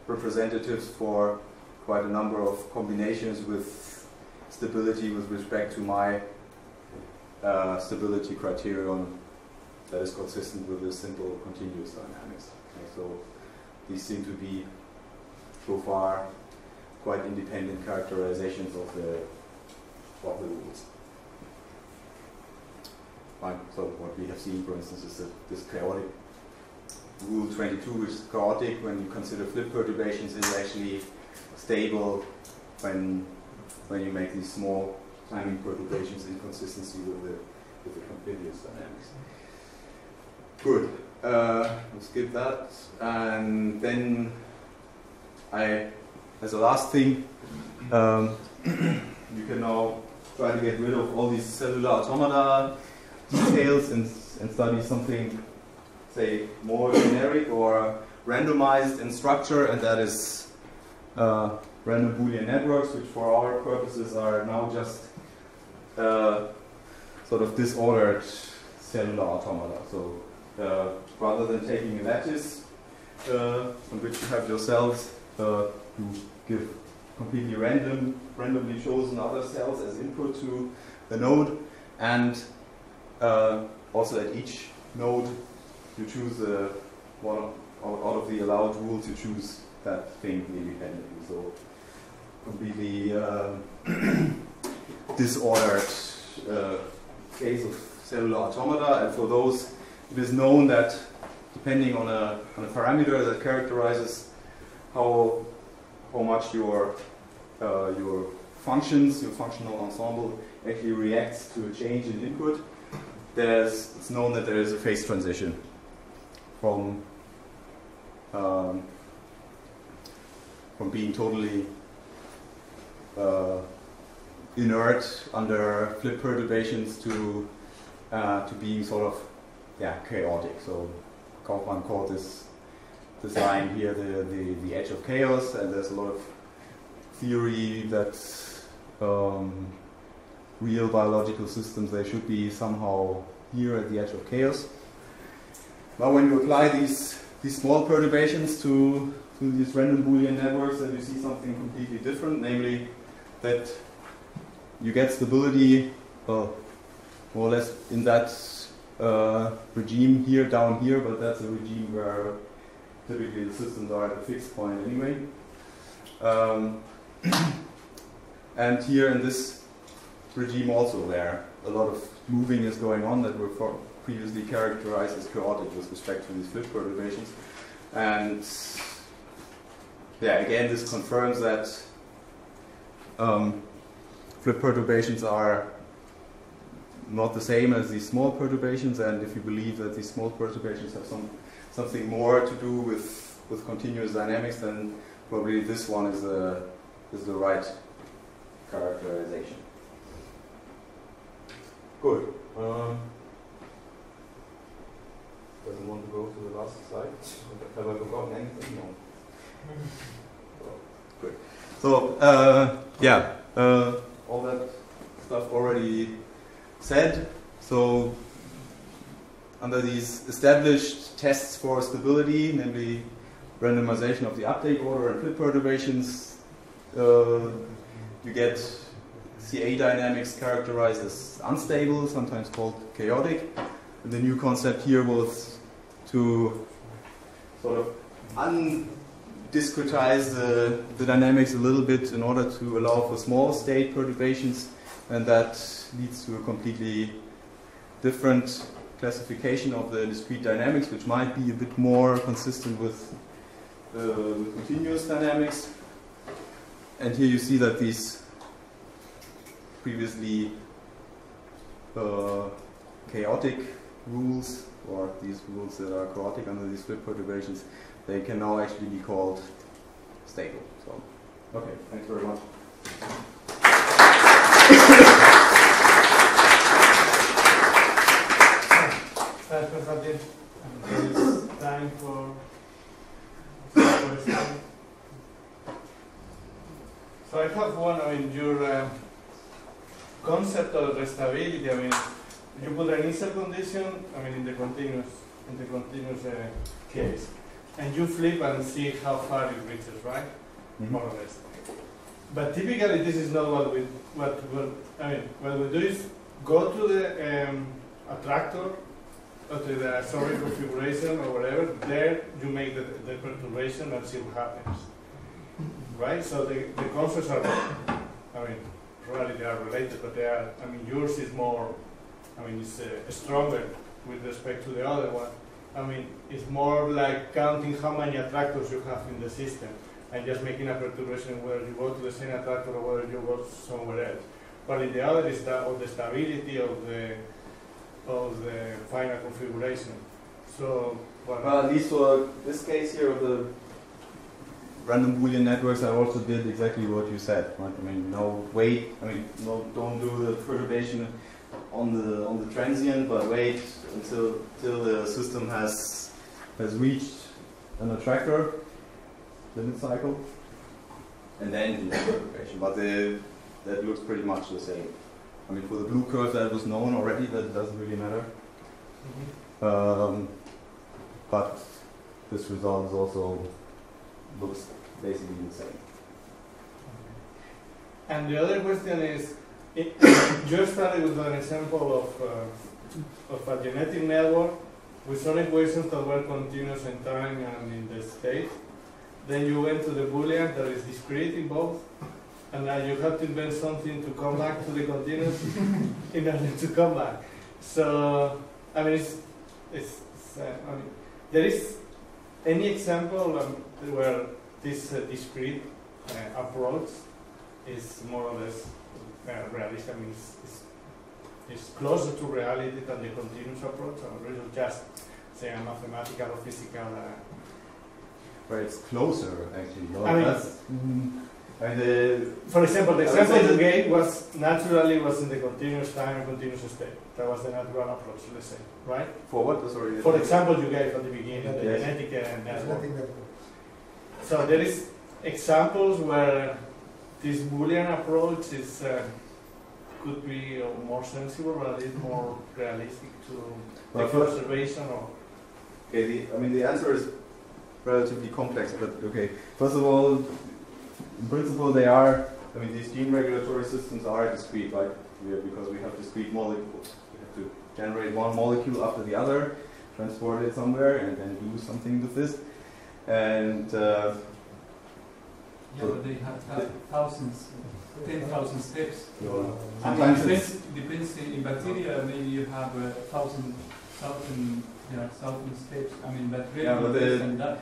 representatives for quite a number of combinations with stability with respect to my stability criterion that is consistent with this simple continuous dynamics. Okay, so these seem to be so far quite independent characterizations of the rules. Fine. So what we have seen, for instance, is this chaotic rule 22, which is chaotic when you consider flip perturbations, is actually stable when you make these small timing perturbations in consistency with the continuous dynamics. Good. We'll skip that, and then as a last thing, you can now try to get rid of all these cellular automata details and study something, say, more generic or randomized in structure, and that is random Boolean networks, which for our purposes are now just sort of disordered cellular automata. So rather than taking a lattice on which you have your cells, you give completely randomly chosen other cells as input to the node, and also at each node you choose one out of the allowed rules, you choose that thing independently. So completely disordered case of cellular automata, and for those it is known that depending on a parameter that characterizes how much your functions, your functional ensemble actually reacts to a change in input, it's known that there is a phase transition from being totally inert under flip perturbations to being sort of chaotic. So Kaufman called this line here the edge of chaos, and there's a lot of theory that real biological systems, they should be somehow here at the edge of chaos. Now when you apply these small perturbations to these random Boolean networks, then you see something completely different, namely that you get stability more or less in that regime here, down here, but that's a regime where typically the systems are at a fixed point anyway. And here in this regime also, where a lot of moving is going on that were previously characterized as chaotic with respect to these flip perturbations. And again, this confirms that flip perturbations are not the same as these small perturbations, and if you believe that these small perturbations have something more to do with continuous dynamics, then probably this one is the right characterization. Good. Doesn't want to go to the last slide. Have I forgotten anything? No. Good. So all that stuff already said. So under these established tests for stability, namely randomization of the update order and flip perturbations, you get CA dynamics characterized as unstable, sometimes called chaotic. And the new concept here was to sort of discretize the dynamics a little bit in order to allow for small state perturbations, and that leads to a completely different classification of the discrete dynamics, which might be a bit more consistent with continuous dynamics. And here you see that these previously chaotic rules, or these rules that are chaotic under these split perturbations, they can now actually be called stable. So, okay, thanks very much. Thanks, Konstantin. It's time for question. So I have one, your concept of restability, you put an initial condition, in the continuous case, and you flip and see how far it reaches, right? Mm-hmm. More or less. But typically, this is not what we do is go to the attractor, or to the sorry configuration or whatever. There, you make the perturbation and see what happens, right? So the concepts are, probably they are related, but they are. Yours is more. It's stronger with respect to the other one. It's more like counting how many attractors you have in the system and just making a perturbation whether you go to the same attractor or whether you go somewhere else. But in the other is the stability of the final configuration. So, well, at least for this case here of the random Boolean networks, I also did exactly what you said. Right? No wait. Don't do the perturbation on the transient, but wait until the system has reached an attractor limit cycle, and then do the perturbation. But that looks pretty much the same. For the blue curve, that was known already. That doesn't really matter. Mm-hmm. But this result is also looks basically the same. And the other question is, you started with an example of a genetic network with some equations that were continuous in time and in the state. Then you went to the Boolean that is discrete in both, and now you have to invent something to come back to the continuous in order to come back. So, there is any example where this discrete approach is more or less realistic? It's closer to reality than the continuous approach, or really just say a mathematical or physical. Where it's closer, actually. For example, the example you gave was naturally in the continuous time and continuous state. That was the natural approach, let's say, right? For what? Sorry. For the example you gave at the beginning, the yes. genetic network. So there is examples where this Boolean approach is could be more sensible, or at least more realistic to take observation. Or okay, the answer is relatively complex, but okay. First of all, in principle, they are. These gene regulatory systems are discrete, right? Because we have discrete molecules. We have to generate one molecule after the other, transport it somewhere, and then do something with this. And but they have thousands, 10,000 steps. Depends in bacteria. Maybe you have 1,000 steps. But really less than that.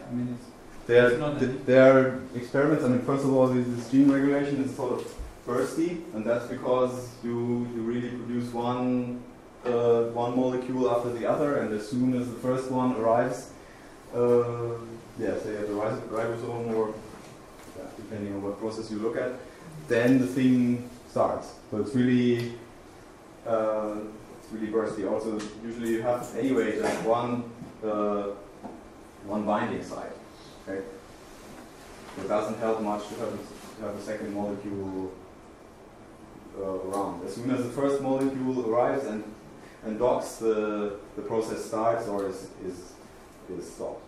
There are experiments. First of all, this gene regulation is sort of bursty, and that's because you really produce one molecule after the other, and as soon as the first one arrives, say at the ribosome, or depending on what process you look at, then the thing starts. So it's really bursty. Also, usually you have anyway just one binding site. Okay, it doesn't help much to have a second molecule around. As soon as the first molecule arrives and docks, the process starts or is stopped.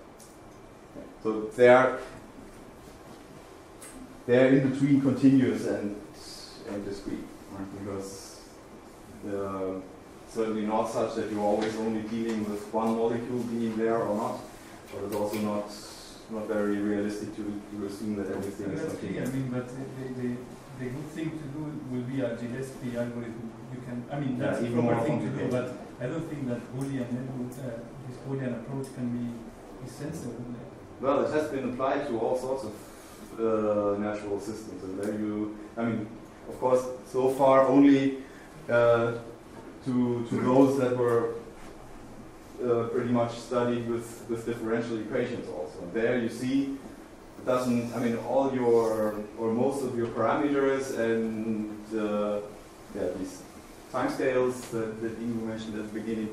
Okay. So they are in between continuous and discrete, right? Because certainly not such that you're always only dealing with one molecule being there or not, but it's also not not very realistic to assume that everything is That's clear. I continuous. mean, but the good thing to do will be a Gillespie algorithm. You can, I mean, that's Yeah, the even proper more thing to do, complicated. but I don't think that Boolean, this Boolean approach can be sensible. Well, it has been applied to all sorts of natural systems, and there you, I mean, of course, so far only to those that were pretty much studied with differential equations also. And there you see, it doesn't, I mean, all your, or most of your parameters and these timescales that Ingo mentioned at the beginning,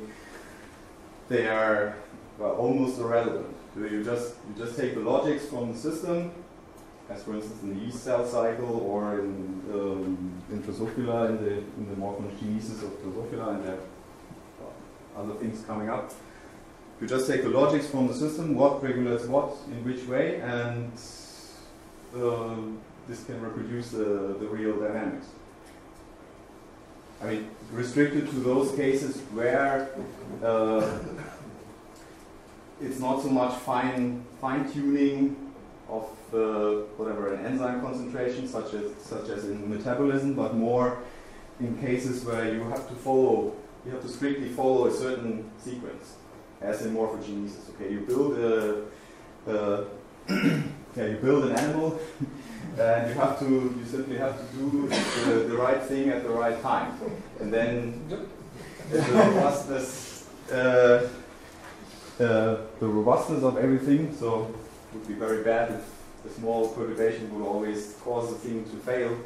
they are, well, almost irrelevant. So you just take the logics from the system, as for instance in the yeast cell cycle, or in Drosophila, in the morphogenesis of Drosophila, and there are other things coming up. You just take the logics from the system, what regulates what, in which way, and this can reproduce the real dynamics. I mean, restricted to those cases where it's not so much fine-tuning of whatever an enzyme concentration, such as in metabolism, but more in cases where you have to strictly follow a certain sequence, as in morphogenesis. Okay, you build you build an animal, and you simply have to do the right thing at the right time, and then the robustness of everything, so it would be very bad if a small perturbation would always cause the thing to fail,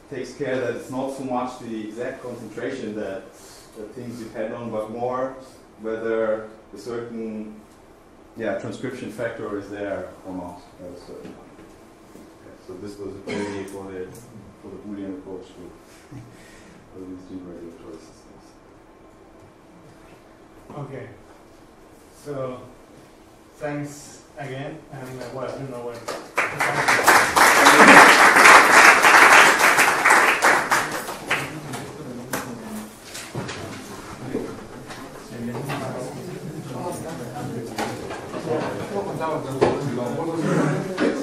takes care that it's not so much the exact concentration that things depend on, but more whether a certain transcription factor is there or not at a certain time. Okay, so this was a query for the Boolean approach to these two regulatory systems. Okay. So, thanks again, and well, I don't know when. No,